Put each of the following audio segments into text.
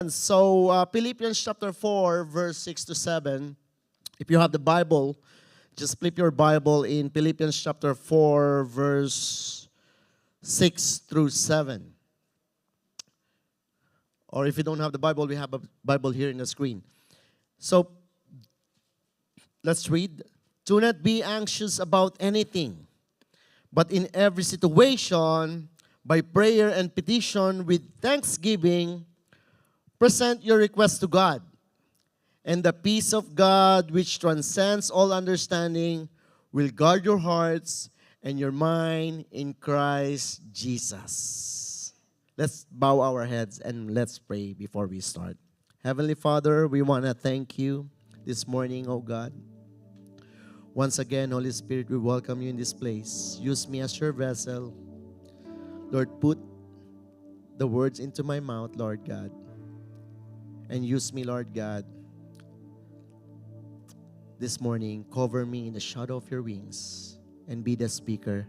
So, Philippians chapter 4, verse 6 to 7. If you have the Bible, just flip your Bible in Philippians chapter 4, verse 6 through 7. Or if you don't have the Bible, we have a Bible here in the screen. So, let's read. Do not be anxious about anything, but in every situation, by prayer and petition with thanksgiving, present your request to God. And the peace of God, which transcends all understanding, will guard your hearts and your mind in Christ Jesus. Let's bow our heads and let's pray before we start. Heavenly Father, we want to thank you this morning, oh God. Once again, Holy Spirit, we welcome you in this place. Use me as your vessel. Lord, put the words into my mouth, Lord God. And use me, Lord God, this morning. Cover me in the shadow of your wings and be the speaker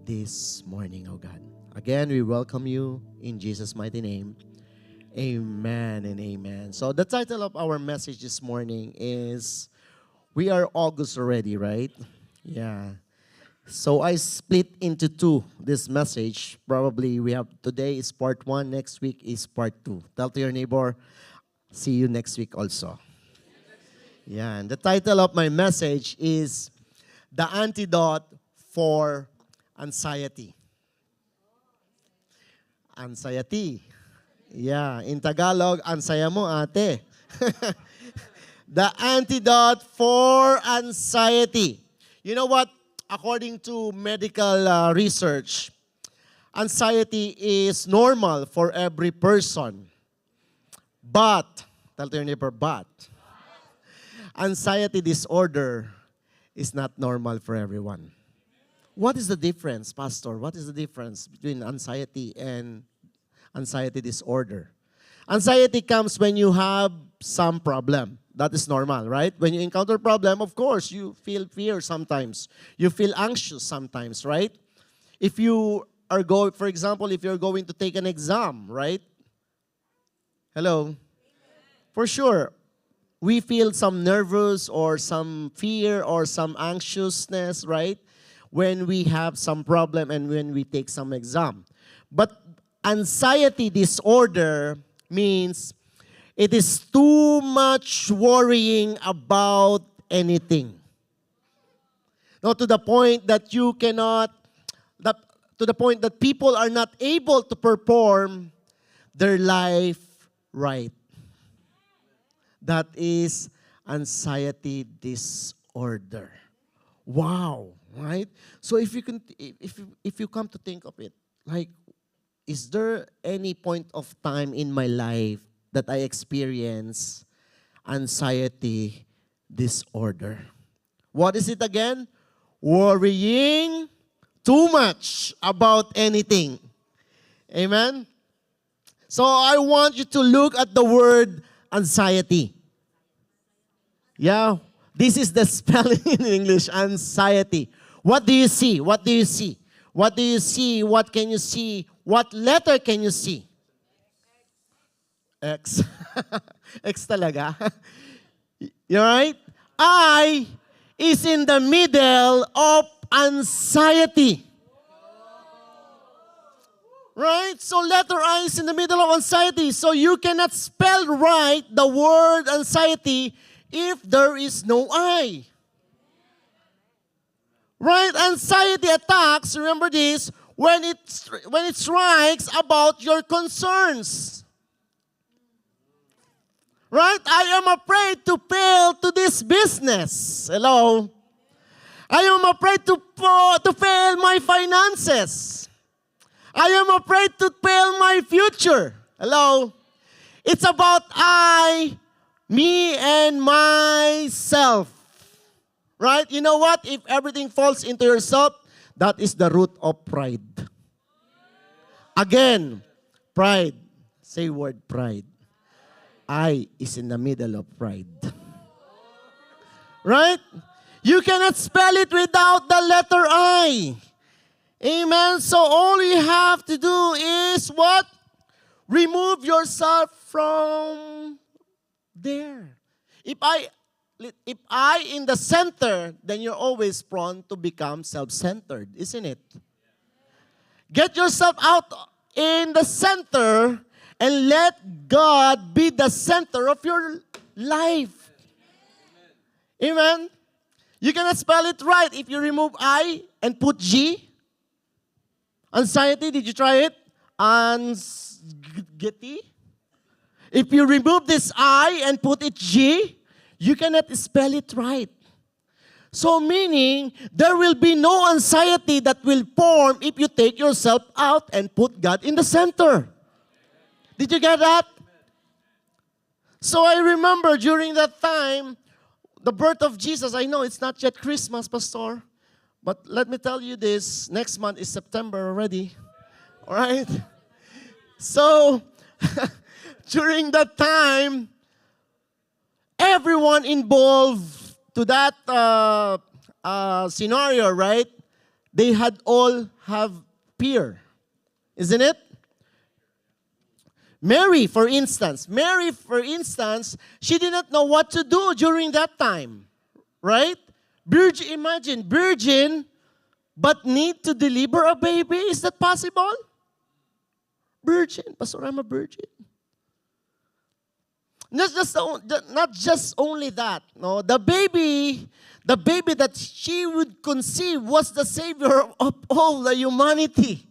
this morning, oh God. Again, we welcome you in Jesus' mighty name. Amen and amen. So the title of our message this morning is, we are August already, right? Yeah. So I split into two this message. Probably we have today is part 1, next week is part 2. Tell to your neighbor, see you next week also. Yeah, and the title of my message is The Antidote for Anxiety. Anxiety. Yeah, in Tagalog, ansaya mo ate. The antidote for anxiety. You know what? According to medical research, anxiety is normal for every person. But, tell to your neighbor, but, anxiety disorder is not normal for everyone. What is the difference, Pastor? What is the difference between anxiety and anxiety disorder? Anxiety comes when you have some problem. That is normal, right? When you encounter problem, of course, you feel fear sometimes. You feel anxious sometimes, right? If you are going, for example, if you're going to take an exam, right? Hello? For sure, we feel some nervous or some fear or some anxiousness, right? When we have some problem and when we take some exam. But anxiety disorder means it is too much worrying about anything. No, to the point that you cannot, to the point that people are not able to perform their life right. That is anxiety disorder. Wow, right? So if you come to think of it, like, is there any point of time in my life that I experience anxiety disorder? What is it again? Worrying too much about anything. Amen? So I want you to look at the word anxiety. Yeah, this is the spelling in English, anxiety. What do you see? What do you see? What do you see? What can you see? What letter can you see? X. X talaga. You right? I is in the middle of anxiety. Right? So letter I is in the middle of anxiety. So you cannot spell right the word anxiety if there is no I. Right? Anxiety attacks, remember this, when it strikes about your concerns. Right? I am afraid to fail to this business. Hello? I am afraid to fail my finances. I am afraid to fail my future. Hello? It's about I, me, and myself. Right? You know what? If everything falls into yourself, that is the root of pride. Again, pride. Say word pride. I is in the middle of pride. Right? You cannot spell it without the letter I. Amen? So all you have to do is what? Remove yourself from there. If I in the center, then you're always prone to become self-centered, isn't it? Get yourself out in the center and let God be the center of your life. Amen? You cannot spell it right if you remove I and put G. Anxiety, did you try it? Anxiety. If you remove this I and put it G, you cannot spell it right. So meaning, there will be no anxiety that will form if you take yourself out and put God in the center. Did you get that? So I remember during that time, the birth of Jesus, I know it's not yet Christmas, Pastor, but let me tell you this, next month is September already. All right? So, during that time, everyone involved to that scenario, right? They had all have fear. Isn't it? Mary, for instance, she did not know what to do during that time. Right? Imagine, virgin, but need to deliver a baby. Is that possible? Virgin. Pastor, I'm a virgin. Not just only that. No, the baby that she would conceive was the Savior of all the humanity.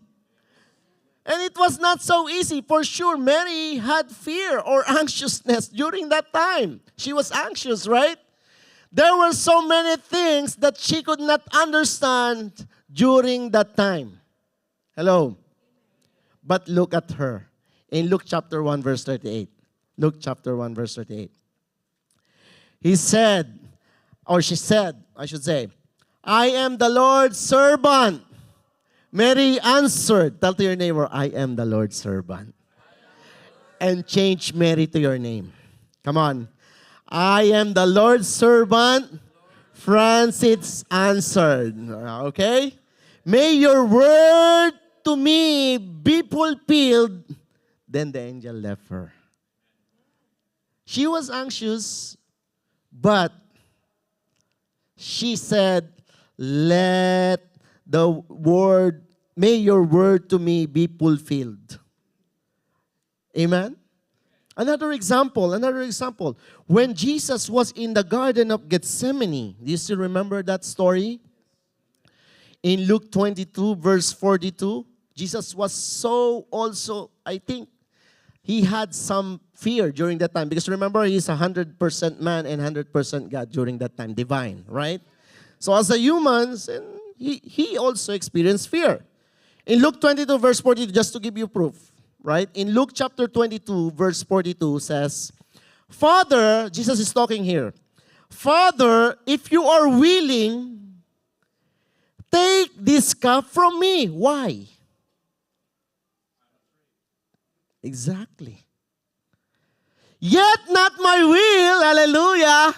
And it was not so easy. For sure, Mary had fear or anxiousness during that time. She was anxious, right? There were so many things that she could not understand during that time. Hello? But look at her. In Luke chapter 1, verse 38. Luke chapter 1, verse 38. She said, I should say, I am the Lord's servant. Mary answered, tell to your neighbor, I am the Lord's servant. And change Mary to your name. Come on. I am the Lord's servant. Francis answered. Okay? May your word to me be fulfilled. Then the angel left her. She was anxious, but she said, may your word to me be fulfilled. Amen? Another example. When Jesus was in the Garden of Gethsemane, do you still remember that story? In Luke 22, verse 42, Jesus was so also, I think, he had some fear during that time. Because remember, he's 100% man and 100% God during that time, divine, right? So as a human, he also experienced fear. In Luke 22, verse 42, just to give you proof, right? In Luke chapter 22, verse 42 says, Father, Jesus is talking here, Father, if you are willing, take this cup from me. Why? Exactly. Yet not my will, hallelujah,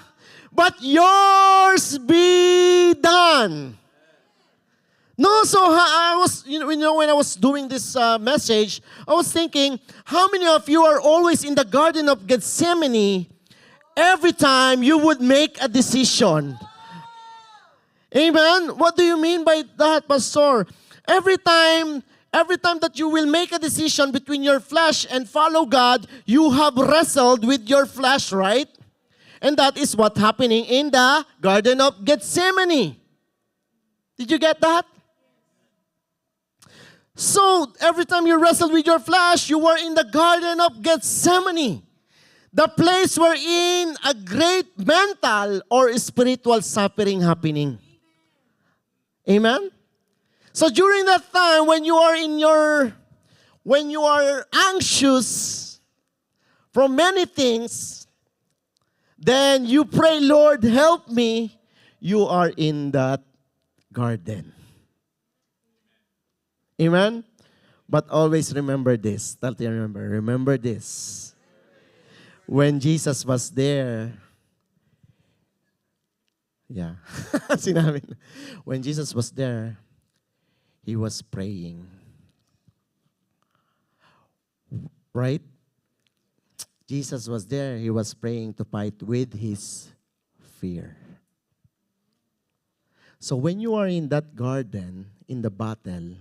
but yours be done. No, so I was, when I was doing this message, I was thinking, how many of you are always in the Garden of Gethsemane every time you would make a decision? Amen? What do you mean by that, Pastor? Every time that you will make a decision between your flesh and follow God, you have wrestled with your flesh, right? And that is what's happening in the Garden of Gethsemane. Did you get that? So, every time you wrestle with your flesh, you were in the Garden of Gethsemane. The place wherein a great mental or spiritual suffering happening. Amen? So during that time, when you are anxious from many things, then you pray, Lord, help me. You are in that garden. Amen? But always remember this. Remember this. When Jesus was there, when Jesus was there, He was praying. Right? Jesus was there. He was praying to fight with his fear. So when you are in that garden, in the battle,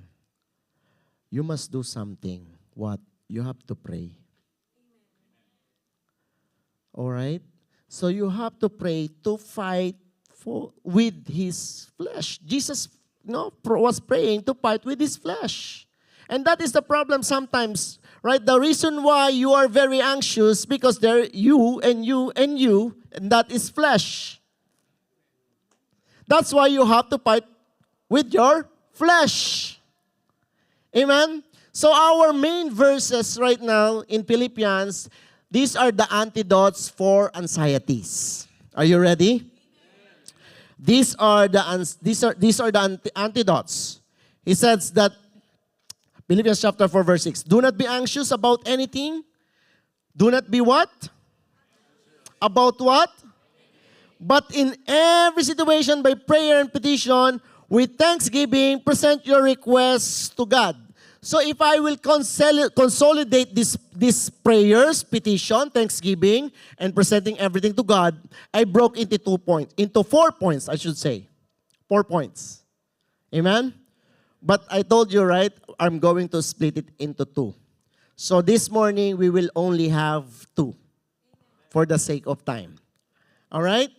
you must do something. What? You have to pray. All right? So you have to pray to fight with his flesh. Jesus was praying to fight with his flesh. And that is the problem sometimes, right? The reason why you are very anxious because there you and you and you, and that is flesh. That's why you have to fight with your flesh. Amen? So our main verses right now in Philippians, these are the antidotes for anxieties. Are you ready? These are the antidotes. He says that, Philippians chapter 4 verse 6, do not be anxious about anything. Do not be what? About what? But in every situation, by prayer and petition, with thanksgiving, present your requests to God. So if I will consolidate these prayers, petition, thanksgiving, and presenting everything to God, I broke into 4 points, I should say. 4 points. Amen? But I told you, right, I'm going to split it into 2. So this morning, we will only have 2 for the sake of time. All right?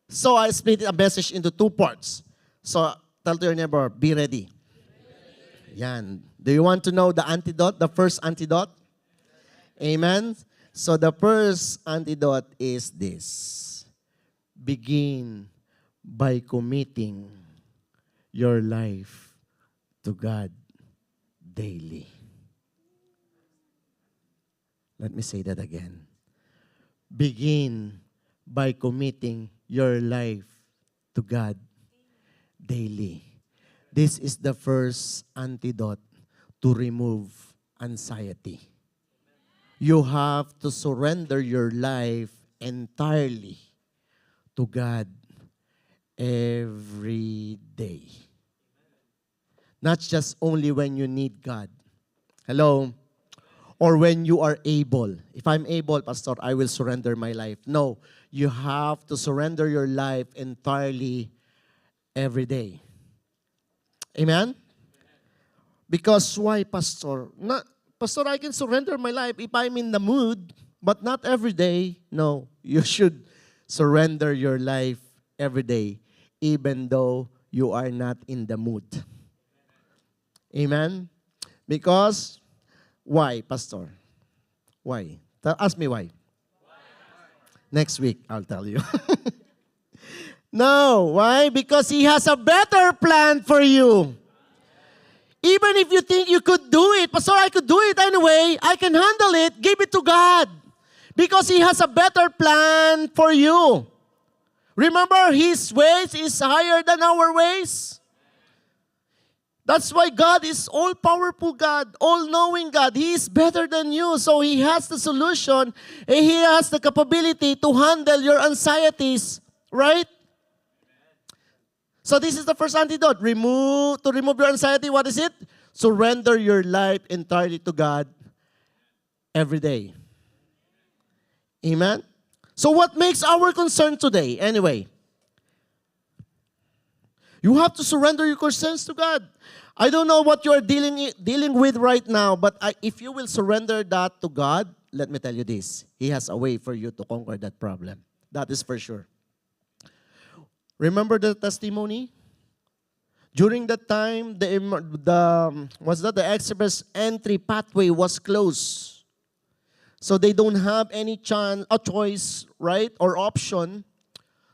So I split a message into 2 parts. So tell to your neighbor, be ready. Yan. Do you want to know the antidote, the first antidote? Amen? So the first antidote is this. Begin by committing your life to God daily. Let me say that again. Begin by committing your life to God daily. This is the first antidote to remove anxiety. You have to surrender your life entirely to God every day. Not just only when you need God. Hello? Or when you are able. If I'm able, Pastor, I will surrender my life. No, you have to surrender your life entirely every day. Amen? Because why, Pastor? Pastor, I can surrender my life if I'm in the mood, but not every day. No, you should surrender your life every day, even though you are not in the mood. Amen? Because, why, Pastor? Why? Ask me why. Next week, I'll tell you. No, why? Because He has a better plan for you. Even if you think you could do it, Pastor, I could do it anyway, I can handle it, give it to God. Because He has a better plan for you. Remember, His ways is higher than our ways. That's why God is all-powerful God, all-knowing God. He is better than you. So He has the solution. And He has the capability to handle your anxieties. Right? So this is the first antidote. To remove your anxiety, what is it? Surrender your life entirely to God every day. Amen? So what makes our concern today? Anyway, you have to surrender your concerns to God. I don't know what you are dealing with right now, but if you will surrender that to God, let me tell you this. He has a way for you to conquer that problem. That is for sure. Remember the testimony? During that time, the express entry pathway was closed. So they don't have any choice, right, or option.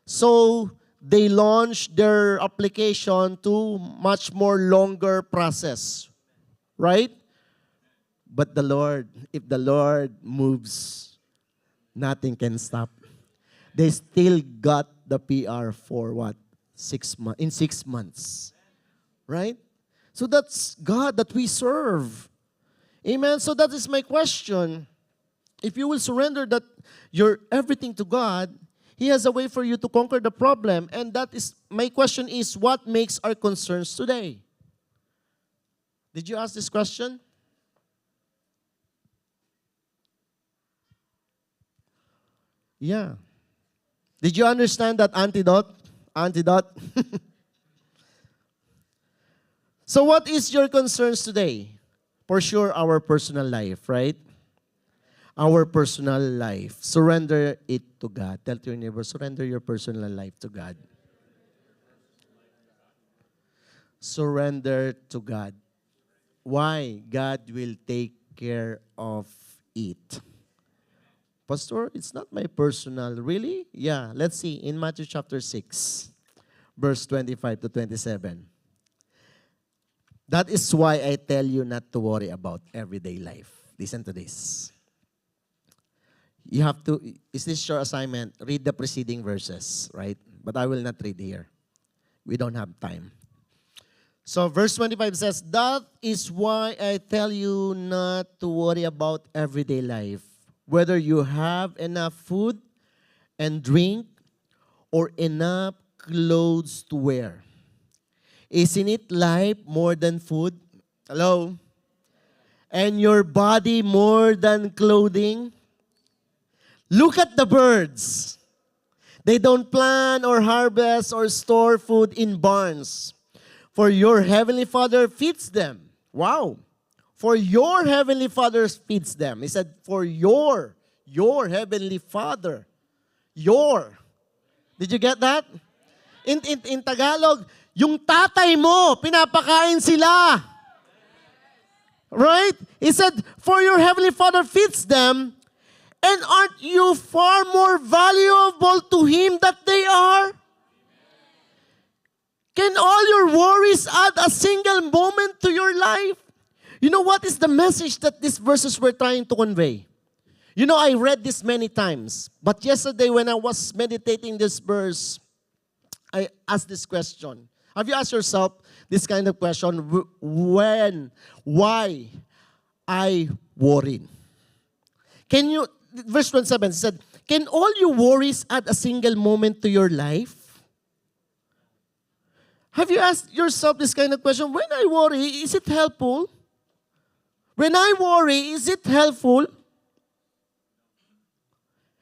So they launched their application to much more longer process, right? But the Lord, if the Lord moves, nothing can stop. They still got the PR for what? 6 months. In 6 months. Right? So that's God that we serve. Amen? So that is my question. If you will surrender your everything to God, He has a way for you to conquer the problem. And that is, my question is, what makes our concerns today? Did you ask this question? Yeah. Did you understand that antidote? Antidote? So what is your concerns today? For sure, our personal life, right? Our personal life. Surrender it to God. Tell to your neighbor, surrender your personal life to God. Surrender to God. Why? God will take care of it. Pastor, it's not my personal. Really? Yeah. Let's see. In Matthew chapter 6, verse 25 to 27. That is why I tell you not to worry about everyday life. Listen to this. You have to, is this your assignment? Read the preceding verses, right? But I will not read here. We don't have time. So verse 25 says, that is why I tell you not to worry about everyday life, whether you have enough food and drink or enough clothes to wear. Isn't it life more than food? Hello? And your body more than clothing? Look at the birds. They don't plant or harvest or store food in barns, for your heavenly Father feeds them. Wow. For your heavenly Father feeds them. He said, for your heavenly Father. Your. Did you get that? In Tagalog, yung tatay mo, pinapakain sila. Right? He said, for your heavenly Father feeds them, and aren't you far more valuable to Him that they are? Can all your worries add a single moment to your life? You know what is the message that these verses were trying to convey? You know, I read this many times, but yesterday when I was meditating this verse, I asked this question. Have you asked yourself this kind of question? Why I worried? Can you, verse 27 said, can all your worries add a single moment to your life? Have you asked yourself this kind of question? When I worry, is it helpful? When I worry, is it helpful?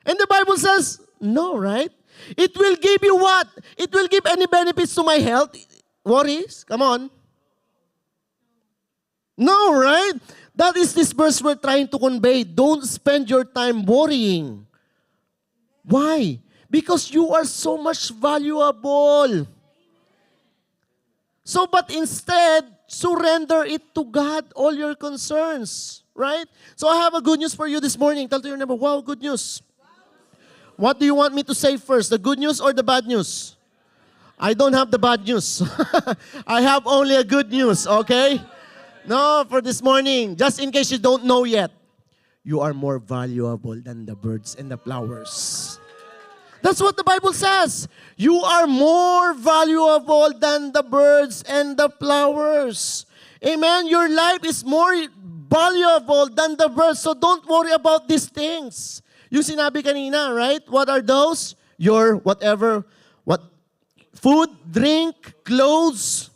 And the Bible says, no, right? It will give you what? It will give any benefits to my health? Worries? Come on. No, right? That is this verse we're trying to convey. Don't spend your time worrying. Why? Because you are so much valuable. So, but instead, surrender it to God, all your concerns. Right? So I have a good news for you this morning. Tell to your neighbor, wow, good news. What do you want me to say first? The good news or the bad news? I don't have the bad news. I have only a good news, okay? No, for this morning, just in case you don't know yet, you are more valuable than the birds and the flowers. That's what the Bible says. You are more valuable than the birds and the flowers. Amen? Your life is more valuable than the birds, so don't worry about these things. Yung sinabi kanina, right? What are those? Your whatever, what? Food, drink, clothes,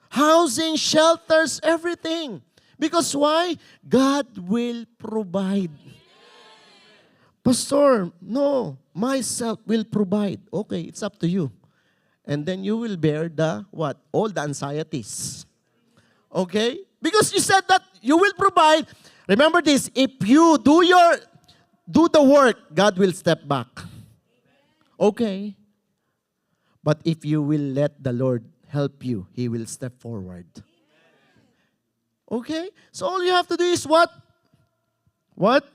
housing, shelters, everything. Because why? God will provide. Pastor, no, myself will provide. Okay, it's up to you. And then you will bear the what? All the anxieties. Okay? Because you said that you will provide. Remember this, if you do the work, God will step back. Okay. But if you will let the Lord help you, He will step forward. Okay? So all you have to do is what? What?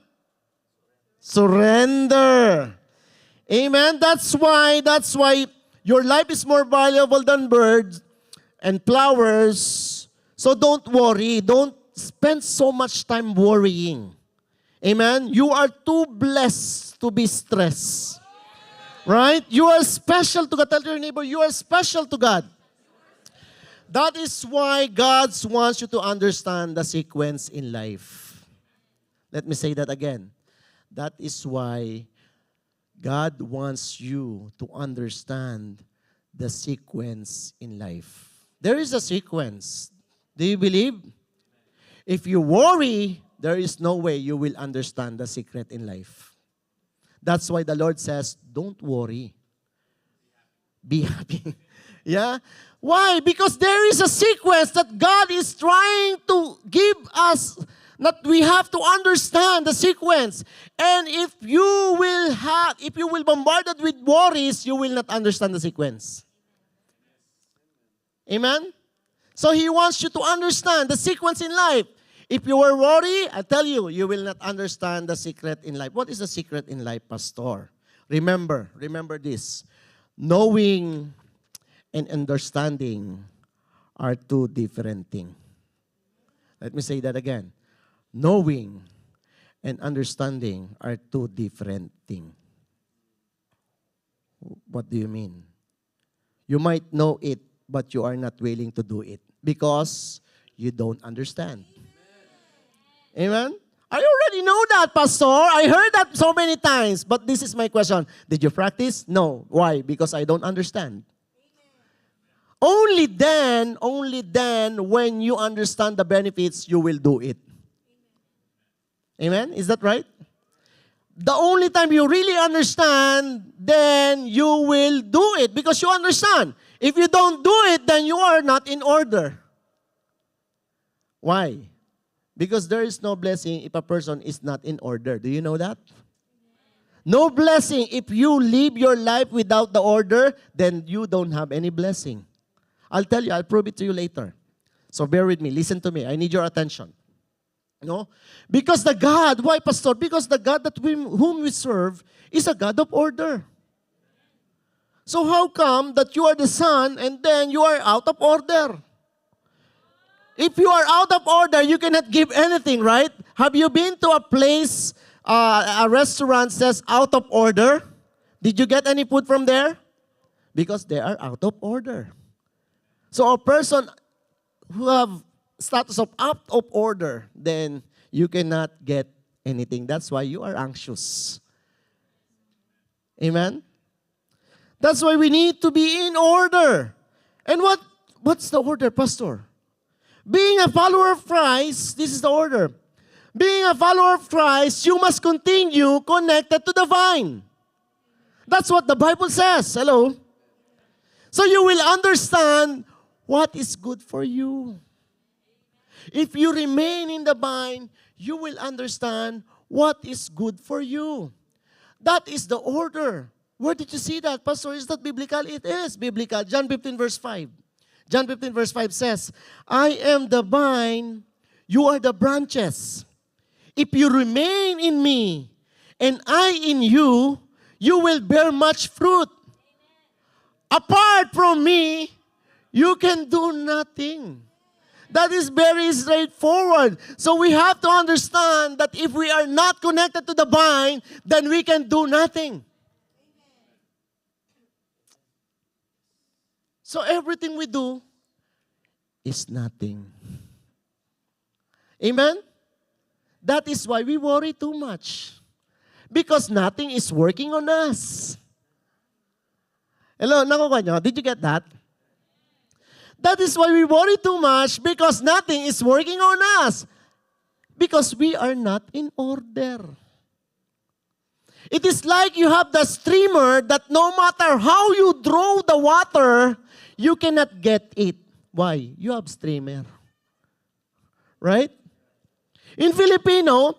Surrender. Amen? That's why your life is more valuable than birds and flowers. So don't worry. Don't spend so much time worrying. Amen? You are too blessed to be stressed. Right? You are special to God. Tell your neighbor, you are special to God. That is why God wants you to understand the sequence in life. Let me say that again. That is why God wants you to understand the sequence in life. There is a sequence. Do you believe? If you worry, there is no way you will understand the secret in life. That's why the Lord says, don't worry. Be happy. Yeah? Why? Because there is a sequence that God is trying to give us, that we have to understand the sequence. And if you will bombarded with worries, you will not understand the sequence. Amen? So He wants you to understand the sequence in life. If you are worried, I tell you, you will not understand the secret in life. What is the secret in life, Pastor? Remember this. Knowing and understanding are two different things. Let me say that again. Knowing and understanding are two different things. What do you mean? You might know it, but you are not willing to do it because you don't understand. Amen? I already know that, Pastor. I heard that so many times. But this is my question. Did you practice? No. Why? Because I don't understand. Only then, when you understand the benefits, you will do it. Amen? Is that right? The only time you really understand, then you will do it because you understand. If you don't do it, then you are not in order. Why? Because there is no blessing if a person is not in order. Do you know that? No blessing. If you live your life without the order, then you don't have any blessing. I'll tell you, I'll prove it to you later. So bear with me. Listen to me. I need your attention. No? Because the God, why, Pastor? Because the God whom we serve is a God of order. So how come that you are the son and then you are out of order? If you are out of order, you cannot give anything, right? Have you been to a place, a restaurant says out of order? Did you get any food from there? Because they are out of order. So a person who have status of out of order, then you cannot get anything. That's why you are anxious. Amen? That's why we need to be in order. And what's the order, Pastor? Being a follower of Christ, this is the order. Being a follower of Christ, you must continue connected to the vine. That's what the Bible says. Hello? So you will understand what is good for you. If you remain in the vine, you will understand what is good for you. That is the order. Where did you see that, Pastor? Is that biblical? It is biblical. John 15 verse 5. John 15 verse 5 says, I am the vine, you are the branches. If you remain in me, and I in you, you will bear much fruit. Apart from me, you can do nothing. That is very straightforward. So we have to understand that if we are not connected to the vine, then we can do nothing. So everything we do is nothing. Amen? That is why we worry too much. Because nothing is working on us. Hello, nakuha nyo? Did you get that? That is why we worry too much because nothing is working on us. Because we are not in order. It is like you have the streamer that no matter how you draw the water, you cannot get it. Why? You have streamer. Right? In Filipino,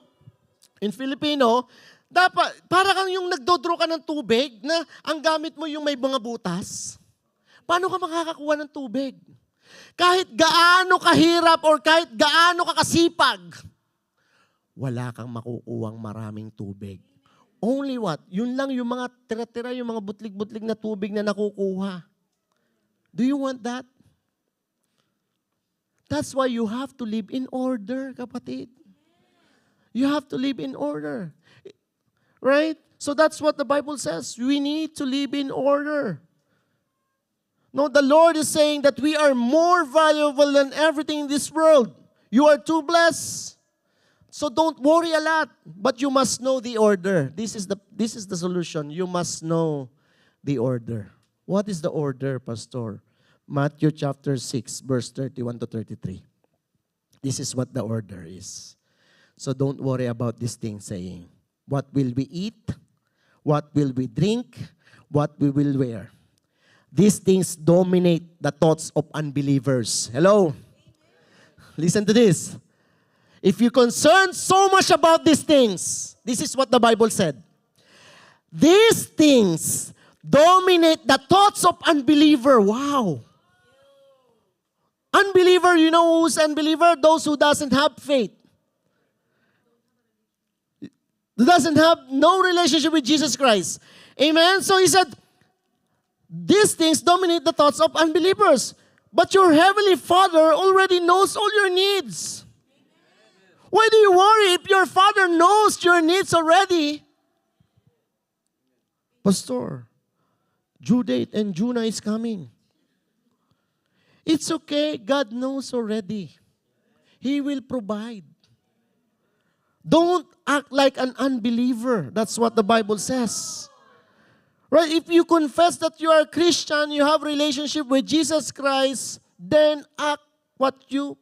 dapat, para kang yung nagdodraw ka ng tubig na ang gamit mo yung may mga butas. Paano ka makakakuha ng tubig? Kahit gaano kahirap or kahit gaano ka kasipag, wala kang makukuhang maraming tubig. Only what? Yun lang yung mga tira-tira, yung mga butlig-butlig na tubig na nakukuha. Do you want that? That's why you have to live in order, kapatid. You have to live in order. Right? So that's what the Bible says. We need to live in order. No, the Lord is saying that we are more valuable than everything in this world. You are too blessed. So don't worry a lot, but you must know the order. This is the solution. You must know the order. What is the order, Pastor? Matthew chapter 6, verse 31 to 33. This is what the order is. So don't worry about this thing saying, what will we eat? what will we drink, what we will wear. These things dominate the thoughts of unbelievers. Hello? Listen to this. If you concern so much about these things, this is what the Bible said. These things dominate the thoughts of unbeliever. Wow. Unbeliever, you know who's unbeliever? Those who doesn't have faith. Who doesn't have no relationship with Jesus Christ. Amen? So he said, these things dominate the thoughts of unbelievers. But your heavenly Father already knows all your needs. Why do you worry if your Father knows your needs already? Pastor, due date and June is coming. It's okay. God knows already. He will provide. Don't act like an unbeliever. That's what the Bible says. Right? If you confess that you are a Christian, you have relationship with Jesus Christ, then act what you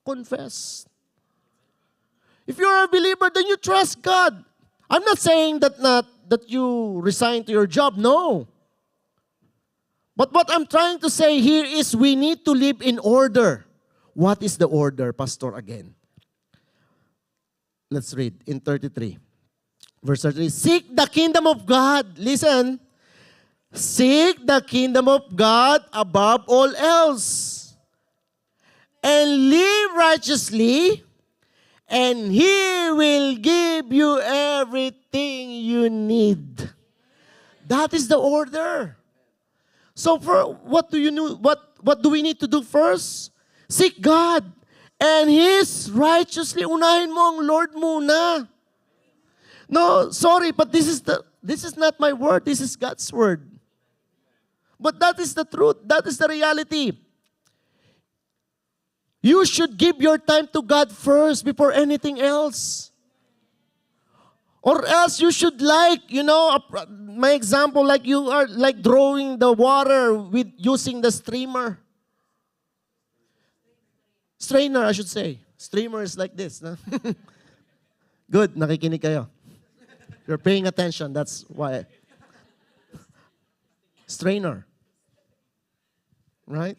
confess. If you are a believer, then you trust God. I'm not saying that you resign to your job. No. But what I'm trying to say here is we need to live in order. What is the order, Pastor, again? Let's read in 33. Verse 33. Seek the kingdom of God. Listen. Seek the kingdom of God above all else. And live righteously, and He will give you everything you need. That is the order. So for what do you know? What do we need to do first? Seek God and His righteously. Unahin mo ang Lord muna. No, sorry, but this is not my word. This is God's word. But that is the truth. That is the reality. You should give your time to God first before anything else. Or else you should my example, like you are like drawing the water with using the streamer. Strainer, I should say. Streamer is like this. No? Good, nakikinig kayo. You're paying attention, that's why. Strainer. Right?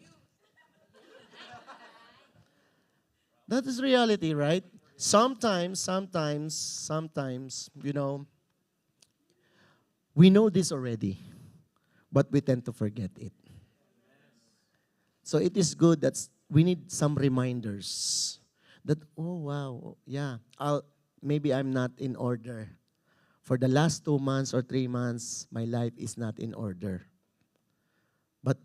That is reality, right? Sometimes, we know this already, but we tend to forget it. So it is good that we need some reminders that, oh wow, yeah, maybe I'm not in order. For the last 2 months or 3 months, my life is not in order. But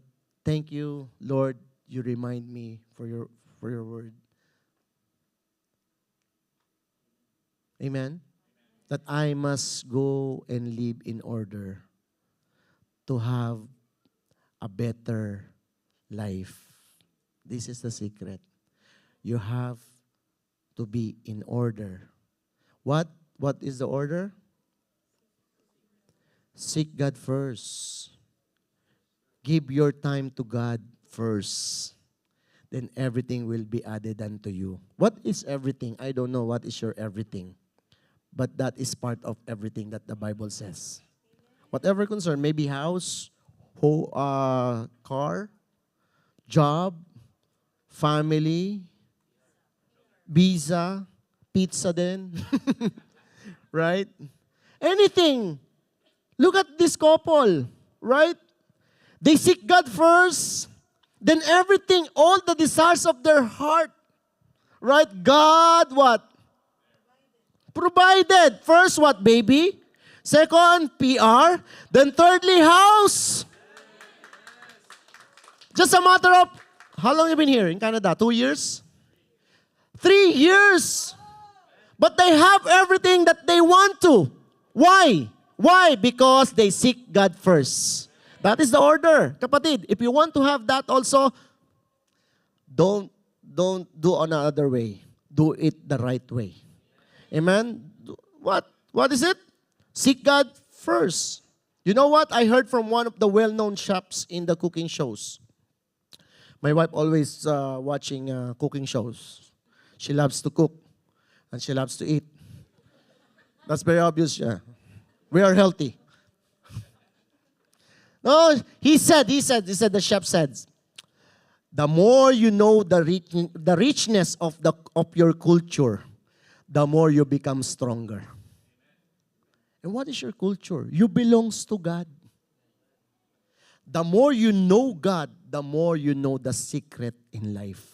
thank you, Lord, you remind me for your word. Amen? That I must go and live in order to have a better life. This is the secret. You have to be in order. What is the order? Seek God first. Give your time to God first. Then everything will be added unto you. What is everything? I don't know what is your everything. But that is part of everything that the Bible says. Whatever concern, maybe house, car, job, family, visa, pizza then, right? Anything. Look at this couple, right? They seek God first, then everything, all the desires of their heart, right? God what? Provided. First, what, baby? Second, PR. Then thirdly, house. Just a matter of, how long have you been here in Canada? 2 years? 3 years. But they have everything that they want to. Why? Why? Because they seek God first. That is the order. Kapatid, if you want to have that also, don't do another way. Do it the right way. Amen? What is it? Seek God first. You know what? I heard from one of the well-known chefs in the cooking shows. My wife always watching cooking shows. She loves to cook. And she loves to eat. That's very obvious. Yeah. We are healthy. No, the chef said, the more you know the richness of your culture, the more you become stronger. And what is your culture? You belongs to God. The more you know God, the more you know the secret in life.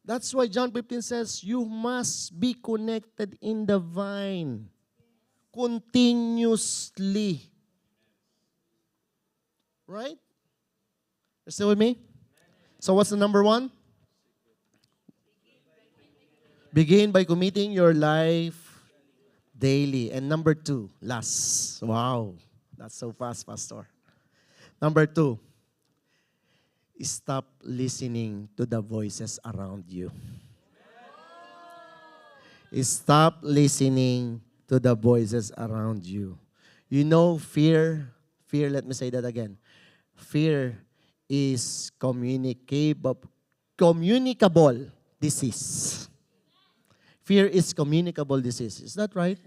That's why John 15 says, you must be connected in the vine continuously. Right? You still with me? So what's the number one? Begin by committing your life daily. And number two, last. Wow. That's so fast, Pastor. Number two, stop listening to the voices around you. Stop listening to the voices around you. You know, fear, let me say that again. Fear is communicable disease. Fear is communicable disease. Is that right?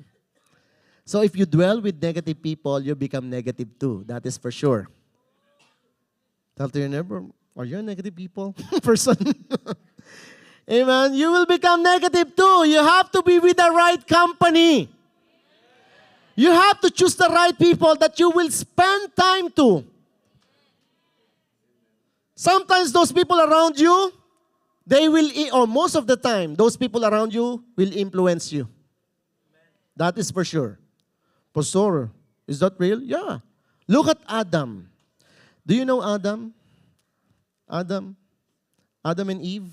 So if you dwell with negative people, you become negative too. That is for sure. Tell to your neighbor, are you a negative people person? Amen. You will become negative too. You have to be with the right company. You have to choose the right people that you will spend time to. Sometimes those people around you, they will, or most of the time, those people around you will influence you. That is for sure. Pastor, is that real? Yeah. Look at Adam. Do you know Adam? Adam and Eve.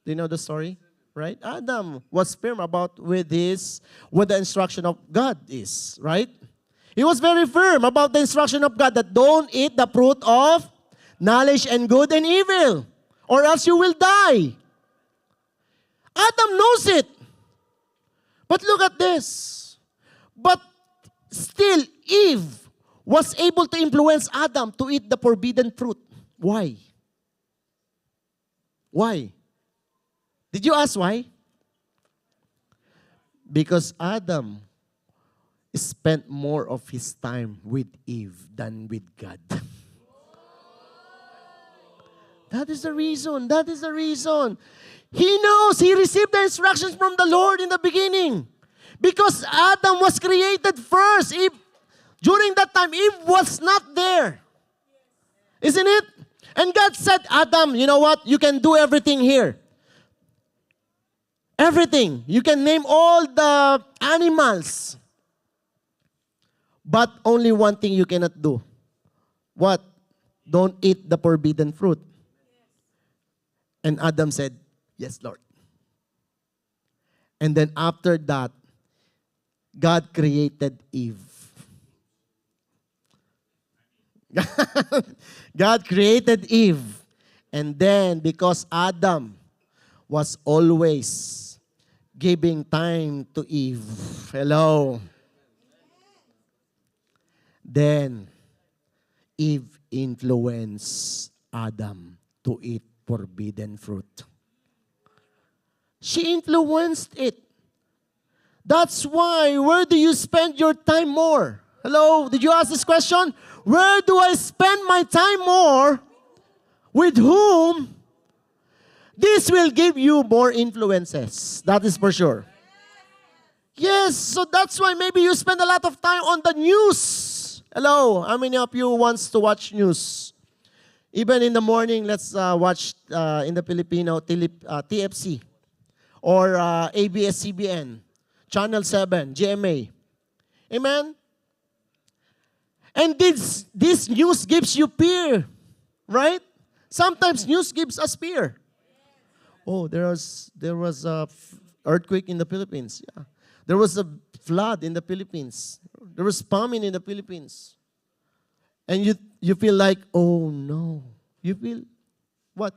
Do you know the story? Right? Adam was firm about what the instruction of God is. Right? He was very firm about the instruction of God that don't eat the fruit of knowledge and good and evil, or else you will die. Adam knows it. But look at this. But still, Eve was able to influence Adam to eat the forbidden fruit. Why? Why? Did you ask why? Because Adam spent more of his time with Eve than with God. That is the reason. That is the reason. He knows he received the instructions from the Lord in the beginning. Because Adam was created first. During that time, Eve was not there. Isn't it? And God said, Adam, you know what? You can do everything here. Everything. You can name all the animals. But only one thing you cannot do. What? Don't eat the forbidden fruit. And Adam said, yes, Lord. And then after that, God created Eve. God created Eve. And then, because Adam was always giving time to Eve, hello, then Eve influenced Adam to eat forbidden fruit. She influenced it. That's why, where do you spend your time more? Hello, did you ask this question? Where do I spend my time more? With whom? This will give you more influences. That is for sure. Yes, so that's why maybe you spend a lot of time on the news. Hello, how many of you wants to watch news? Even in the morning, let's watch in the Filipino TFC or ABS-CBN, Channel 7, GMA. Amen? And this news gives you fear, right? Sometimes news gives us fear. Oh, there was a earthquake in the Philippines. Yeah. There was a flood in the Philippines. There was famine in the Philippines. And you feel like, oh no. You feel what?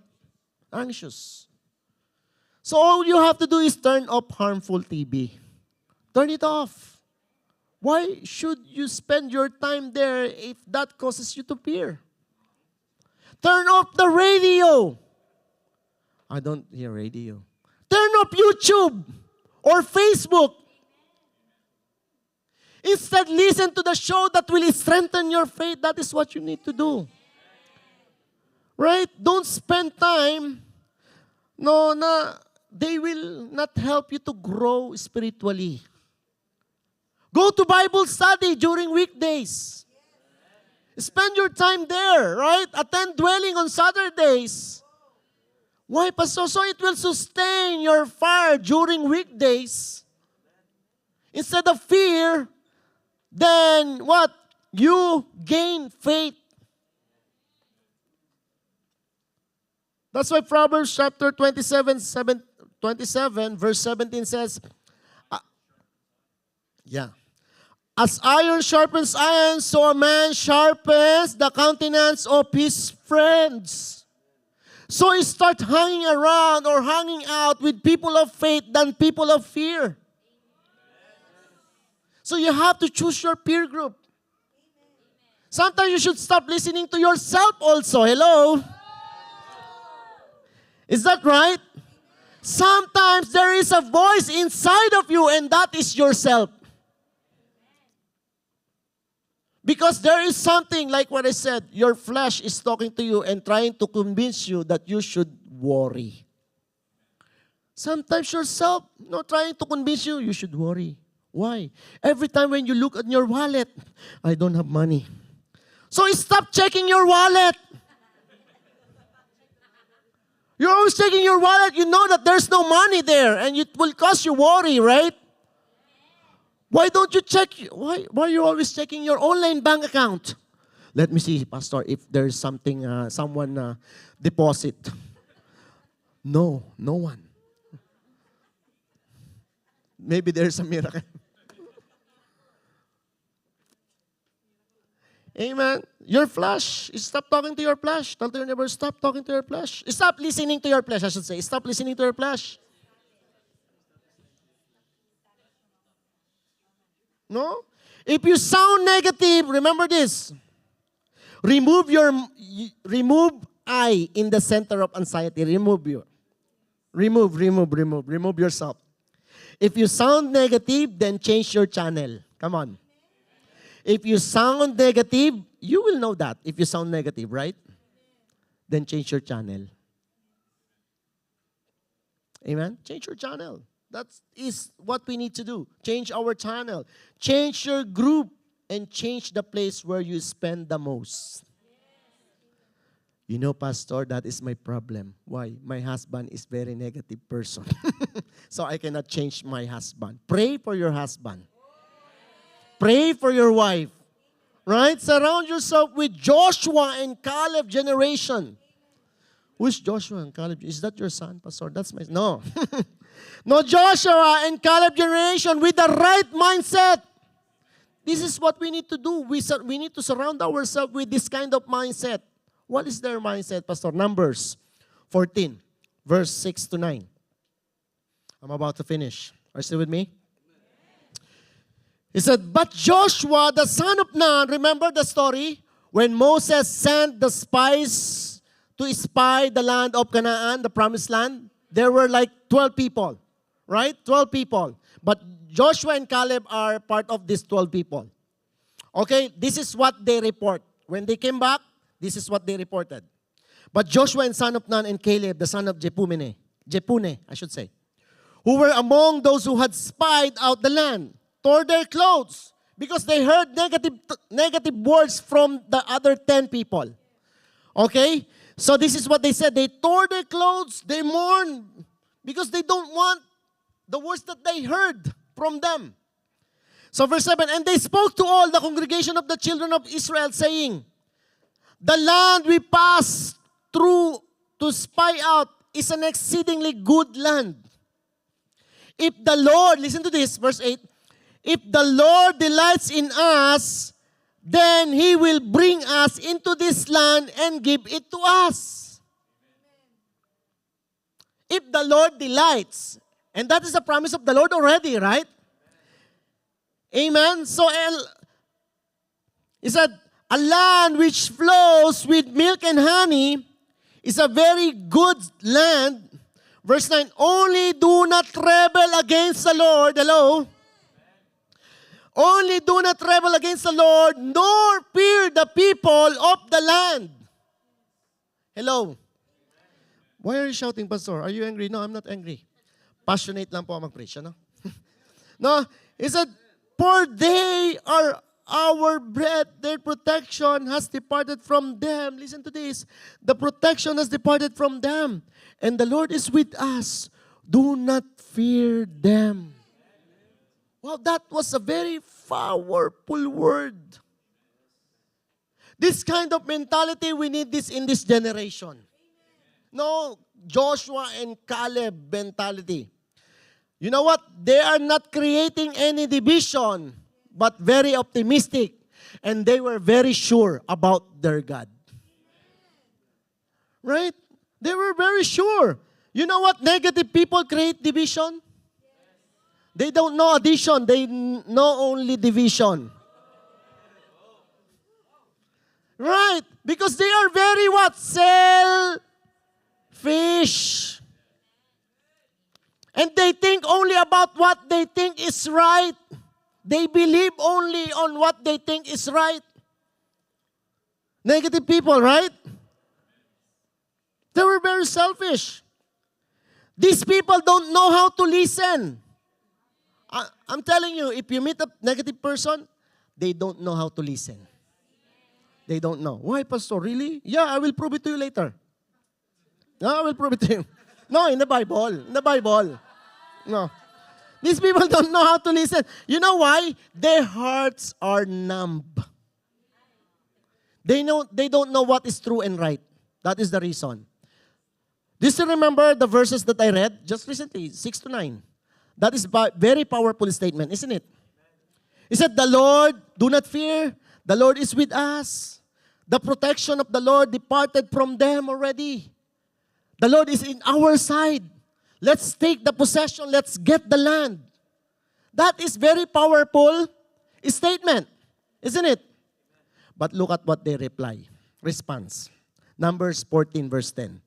Anxious. So all you have to do is turn off harmful TV. Turn it off. Why should you spend your time there if that causes you to fear? Turn off the radio. I don't hear radio. Turn off YouTube or Facebook. Instead, listen to the show that will strengthen your faith. That is what you need to do. Right? Don't spend time, they will not help you to grow spiritually. Go to Bible study during weekdays. Spend your time there, right? Attend dwelling on Saturdays. Why, Pastor? So it will sustain your fire during weekdays. Instead of fear, then what? You gain faith. That's why Proverbs chapter 27, verse 17 says, as iron sharpens iron, so a man sharpens the countenance of his friends. So you start hanging around or hanging out with people of faith than people of fear. So you have to choose your peer group. Sometimes you should stop listening to yourself also. Hello? Is that right? Sometimes there is a voice inside of you and that is yourself. Because there is something, like what I said, your flesh is talking to you and trying to convince you that you should worry. Sometimes yourself, trying to convince you, you should worry. Why? Every time when you look at your wallet, I don't have money. So stop checking your wallet. You're always checking your wallet. You know that there's no money there and it will cause you worry, right? Why don't you check? Why are you always checking your online bank account? Let me see, Pastor, if there's something, someone deposit. No one. Maybe there's a miracle. Amen. Your flesh. Stop talking to your flesh. Tell your neighbor, stop talking to your flesh. Stop listening to your flesh, I should say. Stop listening to your flesh. No? If you sound negative, remember this. Remove I in the center of anxiety. Remove yourself. If you sound negative, then change your channel. Come on. If you sound negative, you will know that. If you sound negative, right? Then change your channel. Amen? Change your channel. That is what we need to do. Change our channel. Change your group and change the place where you spend the most. You know, Pastor, that is my problem. Why? My husband is very negative person. So I cannot change my husband. Pray for your husband. Pray for your wife. Right? Surround yourself with Joshua and Caleb generation. Who's Joshua and Caleb? Is that your son, Pastor? That's my... No. No, Joshua and Caleb generation with the right mindset. This is what we need to do. We need to surround ourselves with this kind of mindset. What is their mindset, Pastor? Numbers 14, verse 6 to 9. I'm about to finish. Are you still with me? He said, but Joshua, the son of Nun, remember the story? When Moses sent the spies to spy the land of Canaan, the promised land, there were like 12 people, right? 12 people. But Joshua and Caleb are part of these 12 people. Okay, this is what they report. When they came back, this is what they reported. But Joshua and son of Nun and Caleb, the son of Jephunneh, who were among those who had spied out the land, tore their clothes because they heard negative words from the other 10 people. Okay? So this is what they said. They tore their clothes, they mourned because they don't want the words that they heard from them. So verse 7, and they spoke to all the congregation of the children of Israel, saying, the land we passed through to spy out is an exceedingly good land. If the Lord, listen to this, verse 8, if the Lord delights in us, then He will bring us into this land and give it to us. If the Lord delights, and that is the promise of the Lord already, right? Amen? So, He said, a land which flows with milk and honey is a very good land. Verse 9, only do not rebel against the Lord. Hello? Only do not rebel against the Lord, nor fear the people of the land. Hello? Why are you shouting, Pastor? Are you angry? No, I'm not angry. Passionate lang po mag-preach, ano? No, he said, for they are our bread, their protection has departed from them. Listen to this. The protection has departed from them, and the Lord is with us. Do not fear them. Wow, that was a very powerful word. This kind of mentality, we need this in this generation. No, Joshua and Caleb mentality. You know what? They are not creating any division, but very optimistic. And they were very sure about their God. Right? They were very sure. You know what? Negative people create division. They don't know addition. They know only division. Right? Because they are very what? Selfish. And they think only about what they think is right. They believe only on what they think is right. Negative people, right? They were very selfish. These people don't know how to listen. I'm telling you, if you meet a negative person, they don't know how to listen. They don't know. Why, Pastor? Really? Yeah, I will prove it to you later. No, I will prove it to you. No, in the Bible. In the Bible. No. These people don't know how to listen. You know why? Their hearts are numb. They don't know what is true and right. That is the reason. Do you still remember the verses that I read just recently, 6 to 9? That is a very powerful statement, isn't it? He said, the Lord, do not fear. The Lord is with us. The protection of the Lord departed from them already. The Lord is in our side. Let's take the possession. Let's get the land. That is very powerful statement, isn't it? But look at what they reply. Response. Numbers 14 verse 10.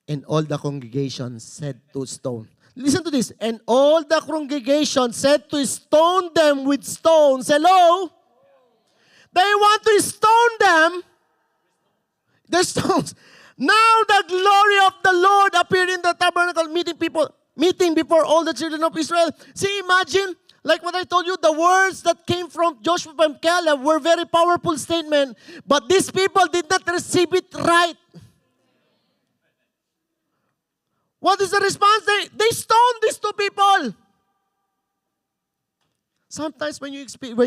And all the congregation said to stone. Listen to this. And all the congregation said to stone them with stones. Hello? They want to stone them. The stones. Now the glory of the Lord appeared in the tabernacle, meeting before all the children of Israel. See, imagine, like what I told you, the words that came from Joshua and Caleb were very powerful statement, but these people did not receive it right. What is the response? They stoned these two people. Sometimes when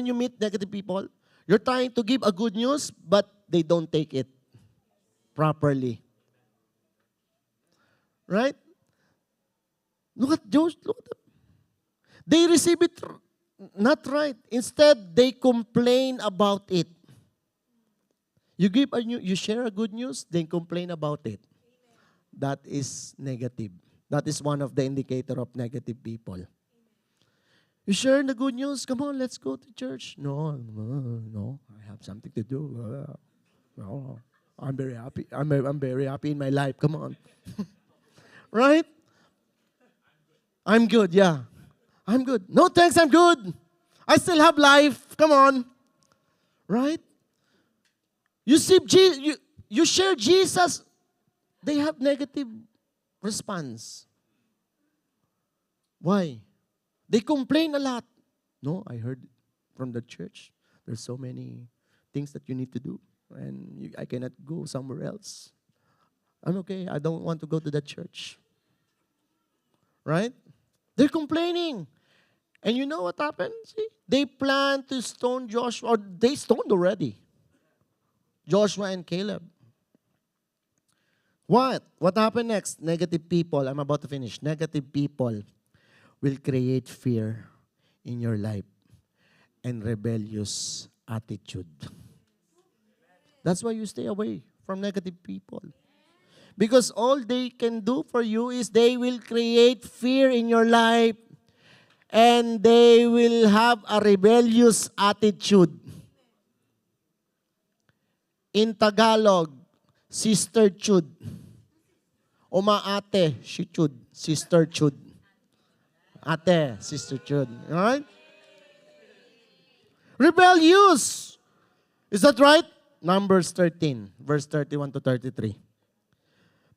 you meet negative people, you're trying to give a good news, but they don't take it properly. Right? Look at Josh. Look at them. They receive it not right. Instead, they complain about it. You share a good news, then complain about it. That is negative. That is one of the indicator of negative people. You share the good news. Come on, let's go to church. No, I have something to do. No, I'm very happy. I'm very happy in my life. Come on. Right? I'm good, yeah. I'm good. No thanks, I'm good. I still have life. Come on. Right? You see, you share Jesus, they have negative response. Why? They complain a lot. No, I heard from the church, there's so many things that you need to do, and I cannot go somewhere else. I'm okay. I don't want to go to that church. Right? They're complaining. And you know what happened? See? They plan to stone Joshua, or they stoned already. Joshua and Caleb. What? What happened next? Negative people. I'm about to finish. Negative people will create fear in your life and rebellious attitude. That's why you stay away from negative people. Because all they can do for you is they will create fear in your life and they will have a rebellious attitude. In Tagalog, Sister Chud. Umaate, si Chud. Sister Chud. Ate, Sister Chud. Alright? Rebellious. Is that right? Numbers 13, verse 31 to 33.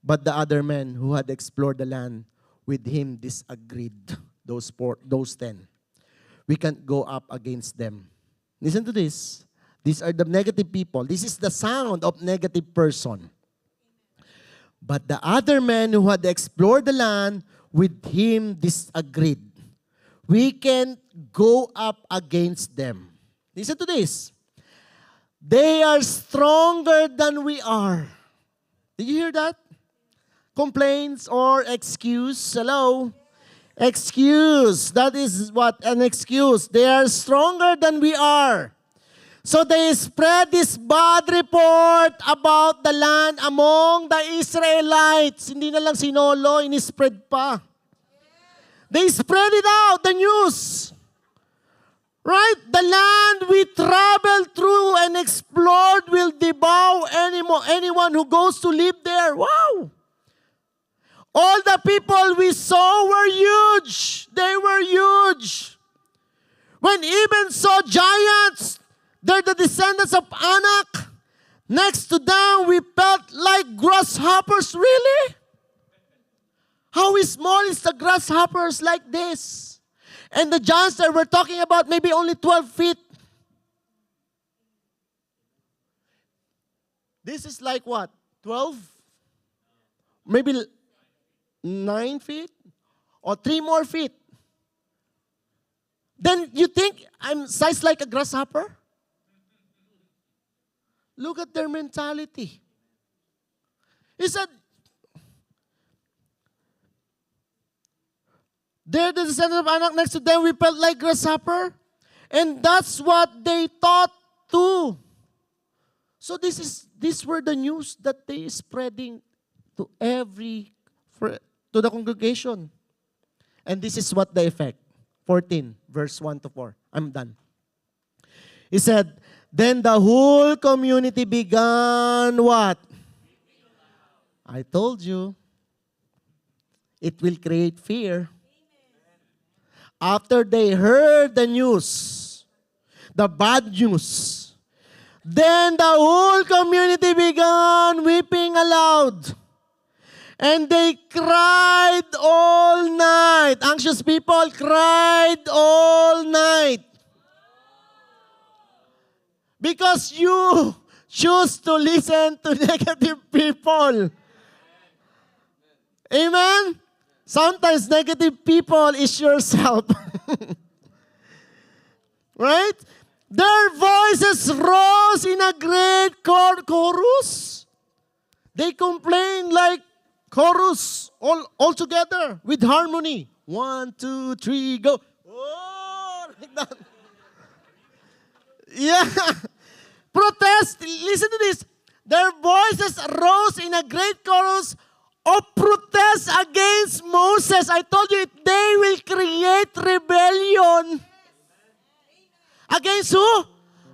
But the other men who had explored the land with him disagreed. Those 10. We can't go up against them. Listen to this. These are the negative people. This is the sound of negative person. But the other men who had explored the land with him disagreed. We can't go up against them. Listen to this. They are stronger than we are. Did you hear that? Complaints or excuse? Hello? Excuse. That is what? An excuse. They are stronger than we are. So they spread this bad report about the land among the Israelites. Hindi na lang sinolo, inispread pa. They spread it out, the news. Right? The land we traveled through and explored will devour anyone who goes to live there. Wow! All the people we saw were huge. They were huge. When even saw giants, they're the descendants of Anak. Next to them, we felt like grasshoppers. Really? How small is the grasshoppers like this? And the giants that we're talking about, maybe only 12 feet. This is like what? 12? Maybe 9 feet? Or 3 more feet? Then you think I'm sized like a grasshopper? Look at their mentality. He said, they're the descendants of Anak. Next to them, we felt like grasshopper. And that's what they thought too. So these were the news that they spreading to to the congregation. And this is what the effect. 14, verse 1 to 4. I'm done. He said, then the whole community began what? I told you. It will create fear. After they heard the news, the bad news, then the whole community began weeping aloud. And they cried all night. Anxious people cried all night. Because you choose to listen to negative people. Amen? Sometimes negative people is yourself. Right? Their voices rose in a great chorus. They complain like chorus all together with harmony. 1, 2, 3, go. Oh, like that. Yeah. Protest. Listen to this. Their voices rose in a great chorus of protest against Moses. I told you, they will create rebellion. Against who?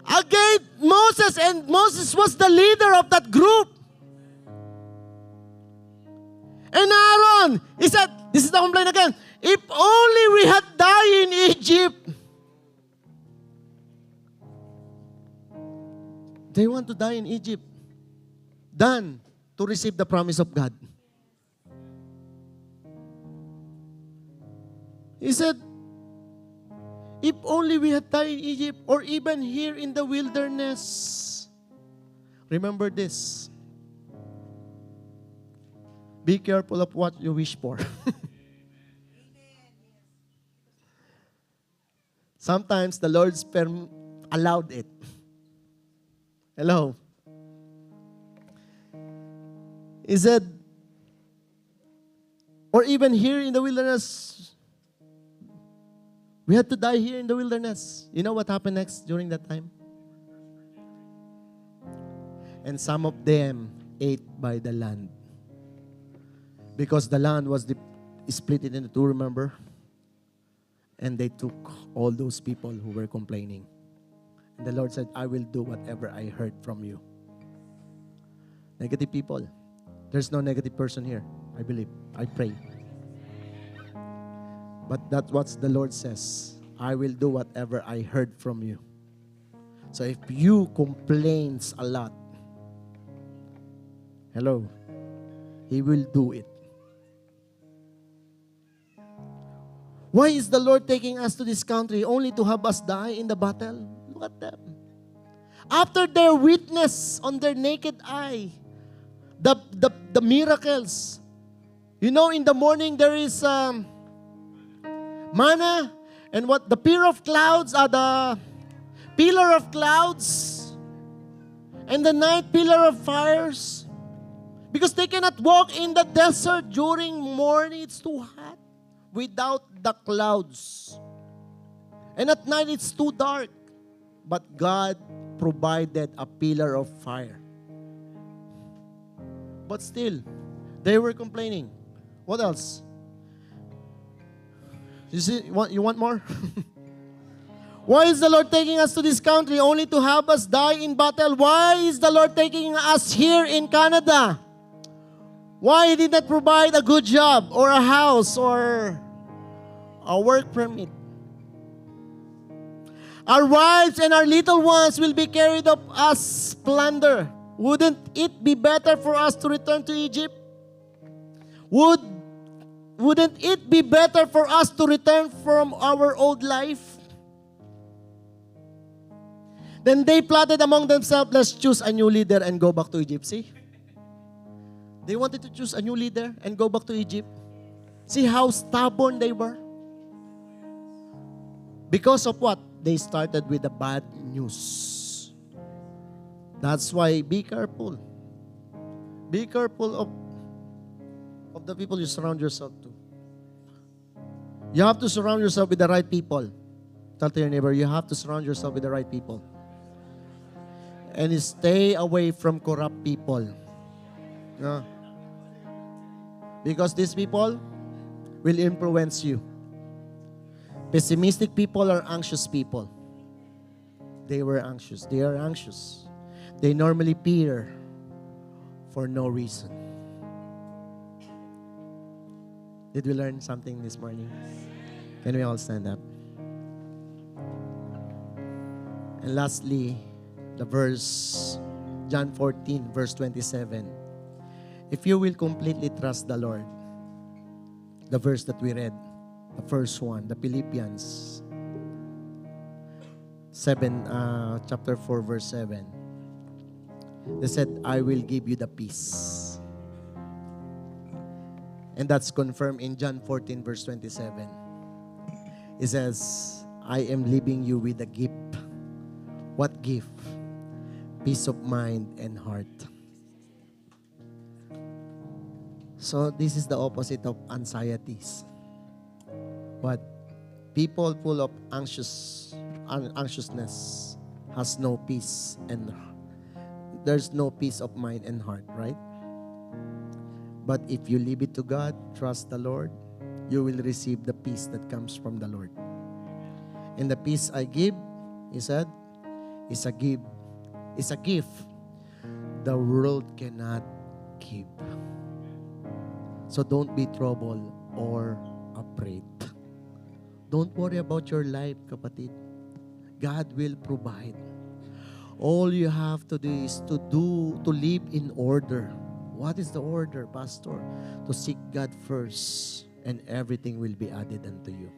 Against Moses. And Moses was the leader of that group. And Aaron, he said, this is the complaint again, if only we had died in Egypt. They want to die in Egypt than to receive the promise of God. He said, if only we had died in Egypt or even here in the wilderness. Remember this. Be careful of what you wish for. Sometimes the Lord allowed it. Hello. He said, or even here in the wilderness, we had to die here in the wilderness. You know what happened next during that time? And some of them ate by the land. Because the land was split into two, remember? And they took all those people who were complaining. And the Lord said, I will do whatever I heard from you. Negative people. There's no negative person here, I believe. I pray. But that's what the Lord says. I will do whatever I heard from you. So if you complains a lot, hello, He will do it. Why is the Lord taking us to this country only to have us die in the battle? Look at them. After their witness on their naked eye, the miracles. You know, in the morning there is manna, and what the pillar of clouds are the pillar of clouds, and the night pillar of fires. Because they cannot walk in the desert during morning, it's too hot without the clouds. And at night it's too dark. But God provided a pillar of fire. But still, they were complaining. What else? You see, you want more? Why is the Lord taking us to this country only to have us die in battle? Why is the Lord taking us here in Canada? Why He did not provide a good job or a house or a work permit? Our wives and our little ones will be carried up as plunder. Wouldn't it be better for us to return to Egypt? Wouldn't it be better for us to return from our old life? Then they plotted among themselves, let's choose a new leader and go back to Egypt. See? They wanted to choose a new leader and go back to Egypt. See how stubborn they were? Because of what? They started with the bad news. That's why be careful. Be careful of the people you surround yourself to. You have to surround yourself with the right people. Tell to your neighbor, you have to surround yourself with the right people. And stay away from corrupt people. Yeah. Because these people will influence you. Pessimistic people are anxious people. They were anxious. They are anxious. They normally fear for no reason. Did we learn something this morning? Can we all stand up? And lastly, the verse, John 14, verse 27. If you will completely trust the Lord, the verse that we read, the first one, the Philippians 7, chapter 4, verse 7. They said, I will give you the peace. And that's confirmed in John 14, verse 27. It says, I am leaving you with a gift. What gift? Peace of mind and heart. So this is the opposite of anxieties. But people full of anxiousness has no peace, and there's no peace of mind and heart, right? But if you leave it to God, trust the Lord, you will receive the peace that comes from the Lord. And the peace I give, He said, is a gift. It's a gift the world cannot give. So don't be troubled or afraid. Don't worry about your life, kapatid. God will provide. All you have to do is to live in order. What is the order, Pastor? To seek God first, and everything will be added unto you.